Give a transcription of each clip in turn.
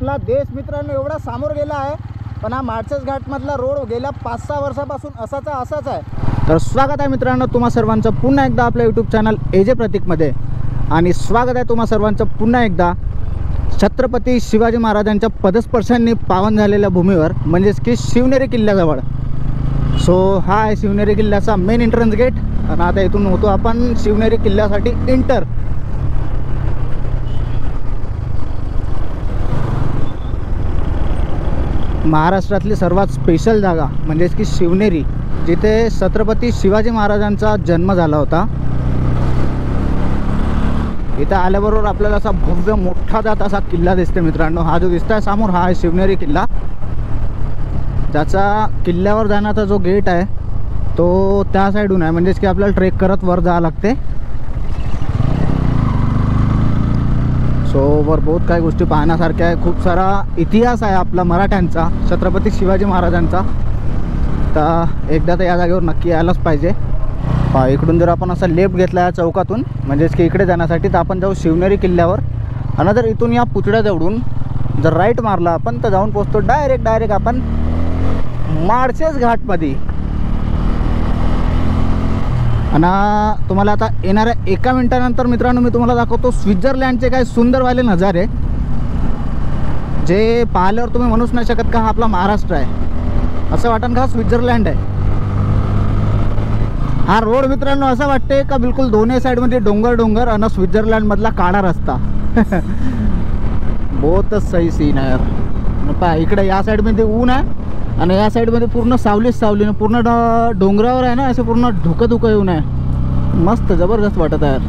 आपला देश मित्रांनो एवढा सामोर गेला आहे, पण हा माळशेज घाटमधला रोड गेल्या 5-6 वर्षापासून असाच आहे। तर स्वागत आहे मित्रांनो तुम्हा सर्वांचं पुन्हा एकदा आपल्या यूट्यूब चॅनल एजे प्रतीकमध्ये, आणि स्वागत आहे तुम्हा सर्वांचं पुन्हा एकदा छत्रपती शिवाजी महाराजांच्या पदस्पर्शांनी पावन झालेल्या भूमीवर, म्हणजेच की शिवनेरी किल्ल्याजवळ। सो हा आहे शिवनेरी किल्ल्याचा मेन एंट्रन्स गेट, आणि आता इथून होतो आपण शिवनेरी किल्ल्यासाठी एंटर। महाराष्ट्रातली सर्वात स्पेशल जागा म्हणजेच की शिवनेरी, जिथे छत्रपती शिवाजी महाराजांचा जन्म झाला होता। इथं आल्याबरोबर आपल्याला असा भव्य मोठा जात असा किल्ला दिसते मित्रांनो। हा जो दिसतोय समोर हा आहे शिवनेरी किल्ला। त्याचा किल्ल्यावर जाण्याचा जो गेट आहे तो त्या साईडून आहे, म्हणजेच की आपल्याला ट्रेक करत वर जावं लागते। सो वर बहुत काही गोष्टी पाहण्यासारख्या आहे, खूप सारा इतिहास आहे आपला मराठ्यांचा, छत्रपती शिवाजी महाराजांचा। तर एकदा तर या जागेवर नक्की यायलाच पाहिजे। इकडून जर आपण असा लेफ्ट घेतला या चौकातून, म्हणजेच की इकडे जाण्यासाठी, तर आपण जाऊ शिवनेरी किल्ल्यावर। आणि जर इथून या पुतळ्या जवळून जर राईट मारला आपण तर जाऊन पोहोचतो डायरेक्ट आपण माळशेज घाटमध्ये। आणि तुम्हाला आता येणाऱ्या 1 मिनिटानंतर मित्रांनो मी तुम्हाला दाखवतो स्वित्झर्लंडचे काही सुंदरवाले नजारे, जे पाहिल्यावर तुम्ही म्हणूच नाही शकत का हा आपला महाराष्ट्र आहे, असं वाटन का स्वित्झर्लंड आहे। हा रोड मित्रांनो असं वाटते का बिलकुल दोन्ही साईडमध्ये डोंगर आणि स्वित्झर्लंड मधला काळा रस्ता। बहुतच सही सीन आहे यार। पहा इकडे या साईडमध्ये ऊन आहे आणि या साईडमध्ये पूर्ण सावली पूर्ण डोंगरावर आहे ना, असं पूर्ण धुकं येऊन आहे। मस्त जबरदस्त वाटत आहे यार।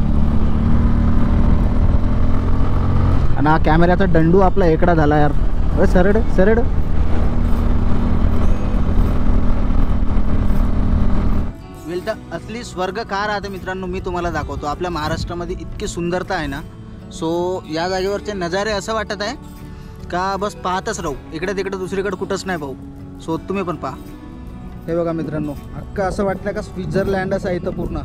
आणि हा कॅमेऱ्याचा दंडू आपला एकडा झाला यार, सरड असली स्वर्ग का राहते मित्रांनो, मी तुम्हाला दाखवतो। आपल्या महाराष्ट्रामध्ये इतकी सुंदरता आहे ना। सो या जागेवरचे नजारे असं वाटत आहे का बस पाहतच राहू, इकडे तिकडे दुसरीकडे कुठंच नाही भाऊ। सो तुम्ही पण पहा, हे बघा मित्रांनो, अख्खा असं वाटतं का स्वित्झर्लंडच आहे इथं। पूर्ण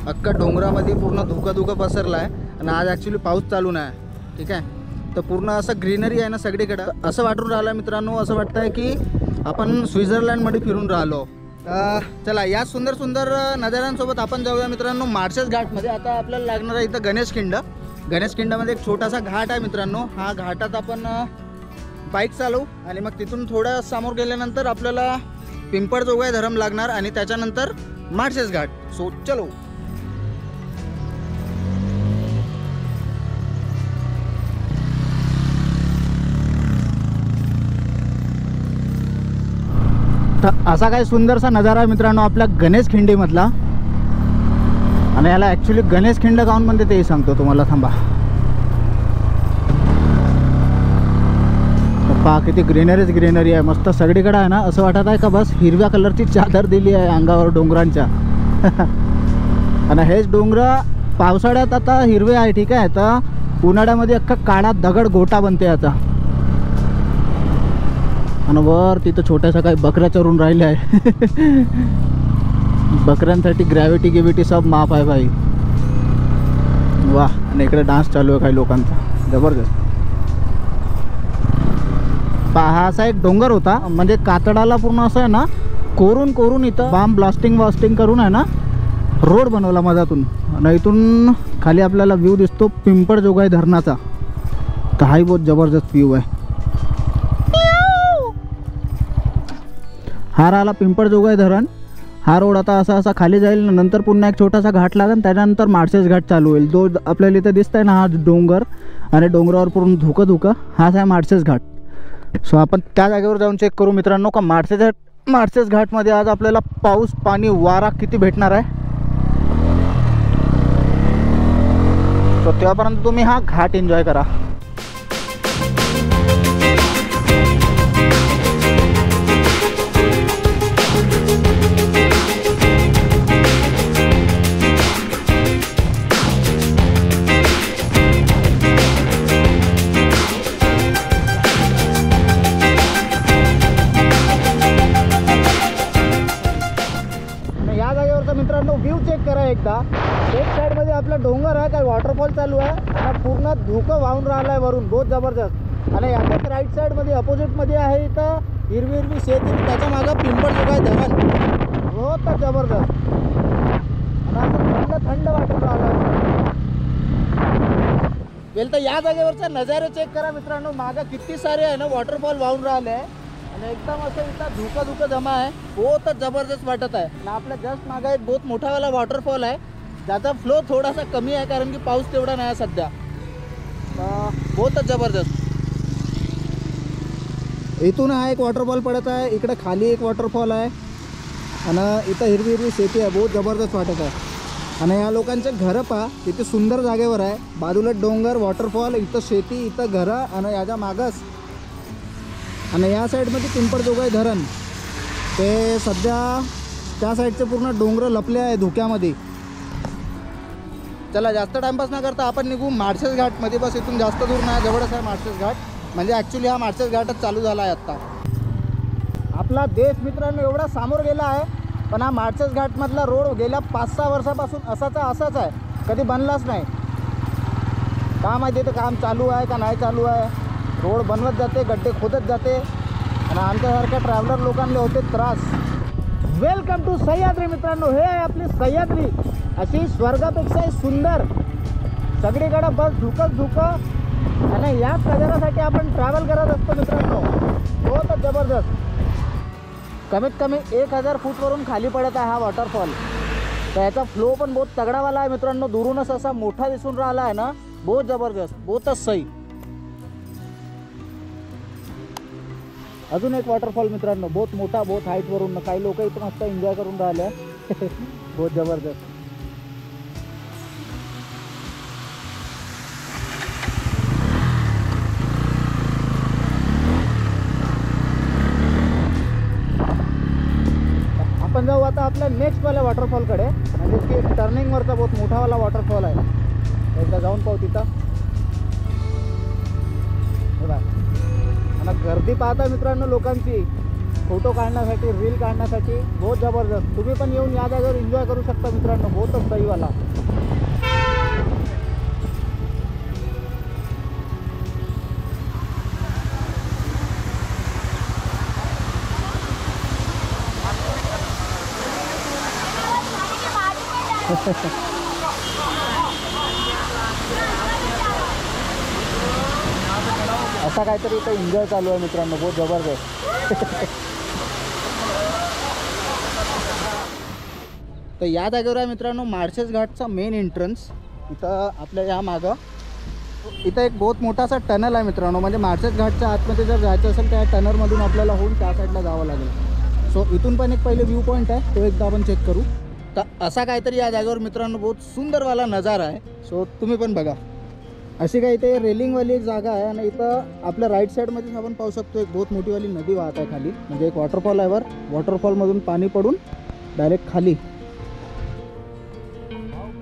अख्खा डोंगरामध्ये पूर्ण धुकं पसरला आहे, आणि आज ॲक्च्युली पाऊस चालू नाही, ठीक आहे। तर पूर्ण असं ग्रीनरी आहे ना सगळीकडं, असं वाटून राहिलं मित्रांनो, असं वाटतं आहे की आपण स्वित्झर्लंडमध्ये फिरून राहिलो। चला या सुंदर नजाऱ्यांसोबत आपण जाऊया मित्रांनो माळशेज घाटमध्ये। आता आपल्याला लागणार आहे इथं गणेश खिंडामध्ये एक छोटासा घाट आहे मित्रांनो। हा घाटात आपण बाईक चालवू आणि मग तिथून थोडं समोर गेल्यानंतर आपल्याला पिंपळजोगाई धरण लागणार आणि त्याच्यानंतर माळशेज घाट। सो चलो। तर असा काही सुंदरसा नजारा आहे मित्रांनो आपल्या गणेश खिंडीमधला, आणि याला ॲक्च्युली गणेश खिंड गाऊन म्हणते तेही सांगतो तुम्हाला, थांबा। पहा किती ग्रीनरी आहे, मस्त सगळीकडे आहे ना। असं वाटत आहे का बस हिरव्या कलरची चादर दिली आहे अंगावर डोंगरांच्या। आणि हेच डोंगर पावसाळ्यात आता हिरवे आहे, ठीक आहे। तर उन्हाळ्यामध्ये अख्खा काळा दगड गोटा बनते याचा। आणि वर तिथं छोट्याशा काही बकऱ्या चरून राहिल्या आहे। बकऱ्यांसाठी ग्रॅव्हिटी सब माफ आहे भाई, वाह। आणि इकडे डान्स चालू आहे काही लोकांचा, जबरदस्त। पहा असा एक डोंगर होता, म्हणजे कातडाला पूर्ण असं आहे ना कोरून इथं बॉम्ब ब्लास्टिंग करून आहे ना रोड बनवला मधातून, आणि इथून खाली आपल्याला व्ह्यू दिसतो पिंपळजोगाई धरणाचा। तर हाही बहुत जबरदस्त व्ह्यू आहे। हा राहिला पिंपळजोगाई धरण। हा रोड आता असा खाली जाईल, नंतर पुन्हा एक छोटासा घाट लागेल, त्याच्यानंतर माळशेज घाट चालू होईल। जो आपल्याला इथं दिसतंय ना हा डोंगर, आणि डोंगरावर पूर्ण धुकं हाच आहे माळशेज घाट। सो आपण त्या जागेवर जाऊन चेक करू मित्रांनो का माळशेज घाटमध्ये आज आपल्याला पाऊस पाणी वारा किती भेटणार आहे। सो तेव्हापर्यंत तुम्ही हा घाट एन्जॉय करा। मित्रांनो व्ह्यू चेक करा एकदा। एक साइड मध्ये आपला डोंगर आहे, काय वॉटरफॉल चालू आहे, आणि पूर्ण धुकं वाहून राहिलं आहे वरून, बहुत जबरदस्त। आणि याच्याच राईट साईडमध्ये अपोजिटमध्ये आहे इथं हिरवी हिरवी शेती, त्याच्या मागं पिंपळजोगाई धरण. बहुत जबरदस्त. आणि असं थंड थंड वाटत राहिलं. वेल तर या जागेवरचा नजारे चेक करा मित्रांनो. मागं किती सारे आहे ना वॉटरफॉल वाहून राहिले आहे आणि एकदम असं इथं धुकं धुकं जमा आहे. बहुतच जबरदस्त वाटत आहे. आणि आपल्या जस्ट मागं एक बहुत मोठावाला वॉटरफॉल आहे ज्याचा फ्लो थोडासा कमी आहे कारण की पाऊस तेवढा नाही सध्या. बहुतच जबरदस्त. इथून हा एक वॉटरफॉल पडत आहे, इकडे खाली एक वॉटरफॉल आहे आणि इथं हिरवी हिरवी शेती आहे. बहुत जबरदस्त वाटत आहे. आणि या लोकांचे घरं पहा तिथे सुंदर जागेवर आहे. बाजूला डोंगर, वॉटरफॉल, इथं शेती, इथं घरं आणि याच्या मागच आणि या साईडमध्ये पिंपळजोगाई धरण. ते सध्या त्या साईडचे पूर्ण डोंगर लपले आहे धुक्यामध्ये. चला जास्त टाइमपास न करता आपण निघू माळशेज घाटमध्ये. बस इथून जास्त दूर नाही, जवळच आहे माळशेज घाट. म्हणजे ॲक्च्युली हा माळशेज घाटच चालू झाला आहे आत्ता. आपला देश मित्रांनो एवढा सामोर गेला आहे, पण हा माळशेज घाटमधला रोड गेल्या 5-6 वर्षापासून असाच आहे, कधी बनलाच नाही. का माहिती तर काम चालू आहे का नाही चालू आहे. रोड बनवत जाते, गड्डे खोदत जाते आणि आमच्यासारख्या ट्रॅव्हलर लोकांना होते त्रास. वेलकम टू सह्याद्री मित्रांनो. हे आहे आपली सह्याद्री, अशी स्वर्गापेक्षाही सुंदर. सगळीकडं बस धुकंच धुकं आणि याच नजाऱ्यासाठी आपण ट्रॅव्हल करत असतो मित्रांनो. बहुत जबरदस्त. कमीत कमी 1000 फूटवरून खाली पडत आहे हा वॉटरफॉल. तर याचा फ्लो पण बहुत तगडावाला आहे मित्रांनो. दुरूनच असा मोठा दिसून राहिला आहे ना, बहुत जबरदस्त, बहुतच सही. अजून एक वॉटरफॉल मित्रांनो, बहुत मोठा, बहुत हाईटवरून. काही लोक इथं मस्त एन्जॉय करून राहिले. बहुत जबरदस्त. आपण जाऊ आता आपल्या नेक्स्टवाल्या वॉटरफॉलकडे, म्हणजे की टर्निंगवरचा बहुत मोठावाला वॉटरफॉल आहे. एकदा जाऊन पाहू तिथं. हे बघा आणि गर्दी पाहता मित्रांनो लोकांची फोटो काढण्यासाठी, रील काढण्यासाठी. बहुत जबरदस्त. तुम्ही पण येऊन या जागेवर एन्जॉय करू शकता मित्रांनो. बहुतच सहीवाला. असा काहीतरी इथं एन्जॉय चालू आहे मित्रांनो, बहुत जबरदस्त. तर या जागेवर आहे मित्रांनो माळशेज घाटचा मेन एंट्रन्स. इथं आपल्या या मागं इथं एक बहुत मोठासा टनल आहे मित्रांनो. म्हणजे माळशेज घाटच्या आतमध्ये जर जायचं असेल त्या टनलमधून आपल्याला होऊन त्या साईडला जावं लागेल. सो इथून पण एक पहिले व्ह्यू पॉईंट आहे, तो एकदा आपण चेक करू. तर असा काहीतरी या जागेवर मित्रांनो बहुत सुंदरवाला नजारा आहे. सो तुम्ही पण बघा. अशी काही इथे रेलिंगवाली एक जागा आहे आणि इथं आपल्या राईट साईडमध्येच आपण पाहू शकतो एक बहुत मोठीवाली नदी वाहत आहे खाली. म्हणजे एक वॉटरफॉल आहे वर, वॉटरफॉलमधून पाणी पडून डायरेक्ट खाली.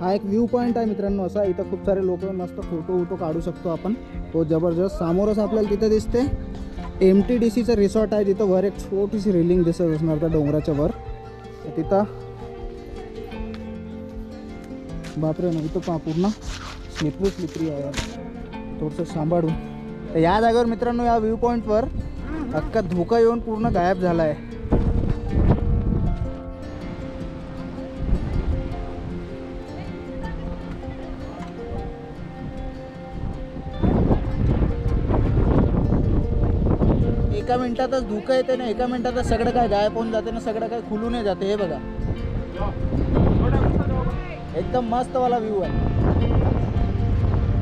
हा एक व्ह्यू पॉईंट आहे मित्रांनो असा. इथं खूप सारे लोक मस्त फोटो काढू शकतो आपण. तो जबरदस्त. समोरच आपल्याला तिथं दिसते MTDCचं रिसॉर्ट आहे, जिथं वर एक छोटीशी रेलिंग दिसत असणार त्या डोंगराच्या वर. तिथं बापरे ना, इथं पहा पूर्ण स्लिपरी आहे, थोडंसं सांभाळून. तर या जागेवर मित्रांनो या व्ह्यू पॉईंटवर अख्खा धोका येऊन पूर्ण गायब झाला आहे. एका मिनिटातच धुकं येते ना, एका मिनिटातच सगळं काय गायब होऊन जाते ना, सगळं काय खुलून जाते. हे बघा एकदम मस्तवाला व्ह्यू आहे.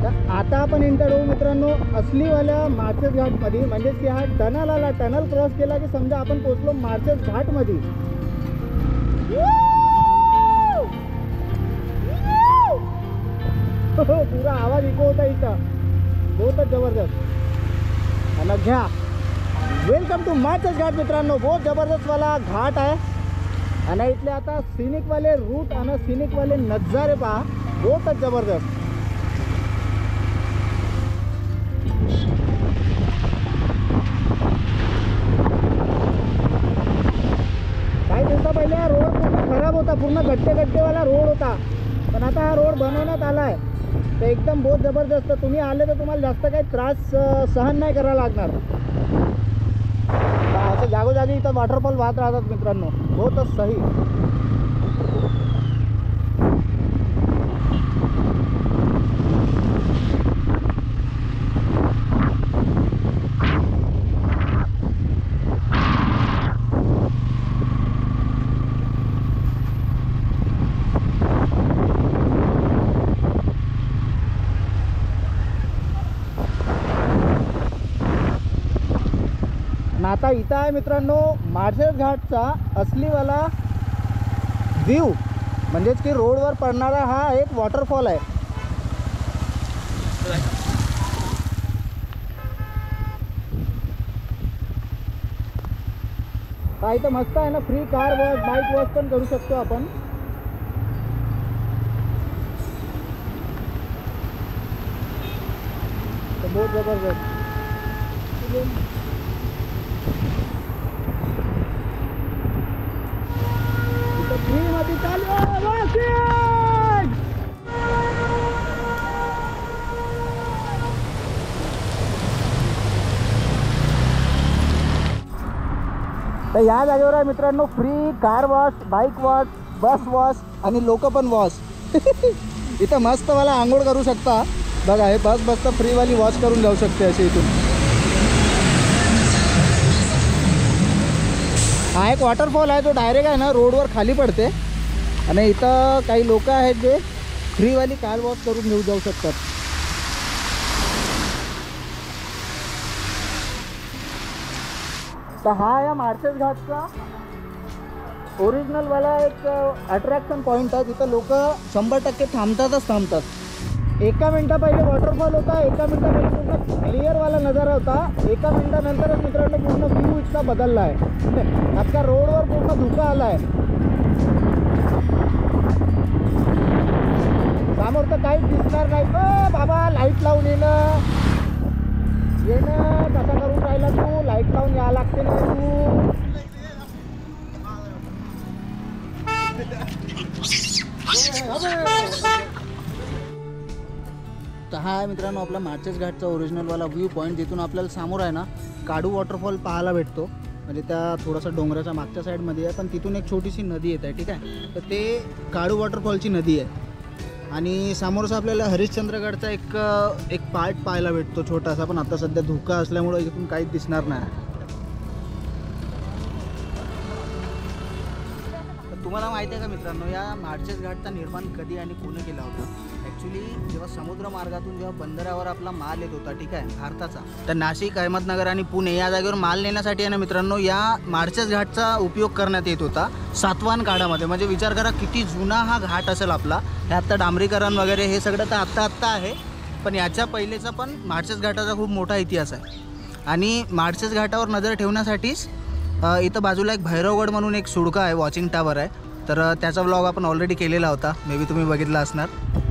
तर आता आपण एंटर होऊ मित्रांनो असलीवाल्या माळशेज घाटमध्ये. म्हणजे की हा टनल आला, टनल क्रॉस केला की समजा आपण पोहोचलो माळशेज घाटमध्ये. पुरा आवाज इको होता इथं, बहुतच जबरदस्त. आणि घ्या वेलकम टू माळशेज घाट मित्रांनो. बहुत जबरदस्त वाला घाट आहे आणि इथले आता सिनिकवाले रूट आणि सिनिकवाले नजारे पहा, बहुतच जबरदस्त. काही दिवसा पहिले रोड पूर्ण खराब होता, पूर्ण गड्डेवाला रोड होता. पण आता हा रोड बनवण्यात आला आहे तर एकदम बहुत जबरदस्त. तुम्ही आले तर तुम्हाला जास्त काही त्रास सहन नाही करायला लागणार. असं जागोजागी इथं वॉटरफॉल वाहत राहतात मित्रांनो, बहुतच सही. आता इथं आहे मित्रांनो माळशेज घाटचा असलीवाला व्ह्यू, म्हणजेच की रोडवर पडणारा हा एक वॉटरफॉल आहे. काय इथं मस्त आहे ना, free car wash bike wash पण करू शकतो आपण. बहुत जबरदस्त. फ्री मध्ये चालू तर या जागेवर आहे मित्रांनो free car wash, bike wash, bus wash आणि लोक पण वॉश. इथं मस्त मला आंघोळ करू शकता. बघा हे बस फ्रीवाली वॉश करून जाऊ शकते अशी इथून. हा एक वॉटरफॉल आहे जो डायरेक्ट आहे ना रोडवर खाली पडते आणि इथं काही लोक आहेत जे फ्रीवाली कार वॉश करून घेऊ जाऊ शकतात. तर हा या माळशेज घाटचा ओरिजिनलवाला एक अट्रॅक्शन पॉईंट आहे जिथं लोक 100% थांबतात. एका मिनटा पहिले वॉटरफॉल होता, एका मिनटा पहिले पूर्ण क्लिअरवाला नजारा होता. एका मिनटानंतरच मित्रांनो पूर्ण व्ह्यू इतका बदलला आहे. आता रोडवर पूर्ण धुका आला आहे. समोर तर काहीच दिसणार नाही. बाबा लाईट लावून येणं कसा करून राहिला तू? लाईट लावून या लागते ना तू. तर हा आहे मित्रांनो आपला माळशेज घाटचा ओरिजिनलवाला व्ह्यू पॉईंट, जिथून आपल्याला समोर आहे ना काडू वॉटरफॉल पाहायला भेटतो. म्हणजे त्या थोडासा डोंगराच्या मागच्या साईडमध्ये आहे, पण तिथून एक छोटीशी नदी येत आहे. ठीक आहे, तर ते काडू वॉटरफॉलची नदी आहे. आणि समोरचा आपल्याला हरिश्चंद्रगडचा एक पार्ट पाहायला भेटतो छोटासा, पण आता सध्या धुका असल्यामुळे इथून काहीच दिसणार नाही. तुम्हाला माहिती आहे का मित्रांनो, या माळशेज घाटचा निर्माण कधी आणि कोणी केला होता? ॲक्च्युली जेव्हा समुद्र मार्गातून जेव्हा बंदरावर आपला माल येत होता, ठीक आहे, भारताचा, तर नाशिक, अहमदनगर आणि पुणे या जागेवर माल नेण्यासाठी आहे ना मित्रांनो या माळशेज घाटचा उपयोग करण्यात येत होता सातवाहन काळामध्ये. म्हणजे विचार करा किती जुना हा घाट असेल आपला. हे आत्ता डांबरीकरण वगैरे हे सगळं तर आत्ता आहे, पण याच्या पहिलेचा पण माळशेज घाटाचा खूप मोठा इतिहास आहे. आणि माळशेज घाटावर नजर ठेवण्यासाठीच इथं बाजूला एक भैरवगड म्हणून एक सुडका आहे, वॉचिंग टावर आहे. तर त्याचा व्लॉग आपण ऑलरेडी केलेला होता, मे बी तुम्ही बघितला असणार.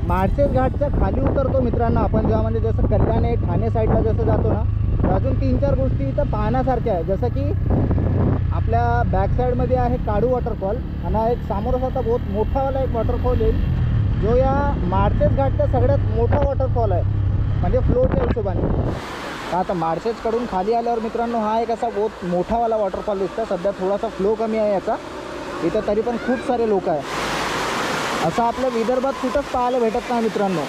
माळशेज घाटच्या खाली उतरतो मित्रांनो आपण जेव्हा, म्हणजे जसं कल्याण ठाणे साईडला जसं जातो ना, तर अजून 3-4 गोष्टी इथं पाहण्यासारख्या आहे. जसं की आपल्या बॅक साईडमध्ये आहे काडू वॉटरफॉल, आणि एक समोरच आता बहुत मोठावाला एक वॉटरफॉल येईल जो या माळशेज घाटचा सगळ्यात मोठा वॉटरफॉल आहे, म्हणजे फ्लोच्या हिशोबाने. आता माळशेजकडून खाली आल्यावर मित्रांनो हा एक असा बहुत मोठावाला वॉटरफॉल दिसतो. सध्या थोडासा फ्लो कमी आहे याचा. इथं तरी पण खूप सारे लोक आहे. असं आपल्या विदर्भात कुठंच पाहायला भेटत नाही मित्रांनो.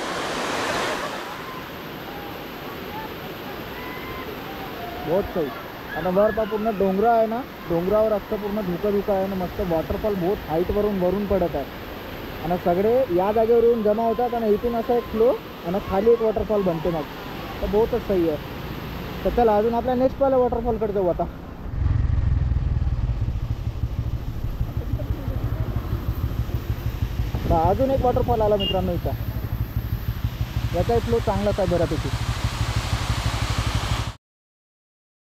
बहुत सही. आता वर पा पूर्ण डोंगर आहे ना, डोंगरावर असतं पूर्ण धुका आहे ना, मस्त वॉटरफॉल बहुत हाईटवरून पडत आहे. आणि सगळे या जागेवर येऊन जमा होतात आणि इथून असा एक फ्लो आणि खाली एक वॉटरफॉल बनते मग. तर बहुतच सही आहे. तर चला अजून आपल्या नेक्स्टवाल्या वॉटरफॉलकडे जाऊ. आता अजून एक वॉटरफॉल आला मित्रांनो इथं. याचा फ्लो चांगलाच आहे बऱ्यापैकी.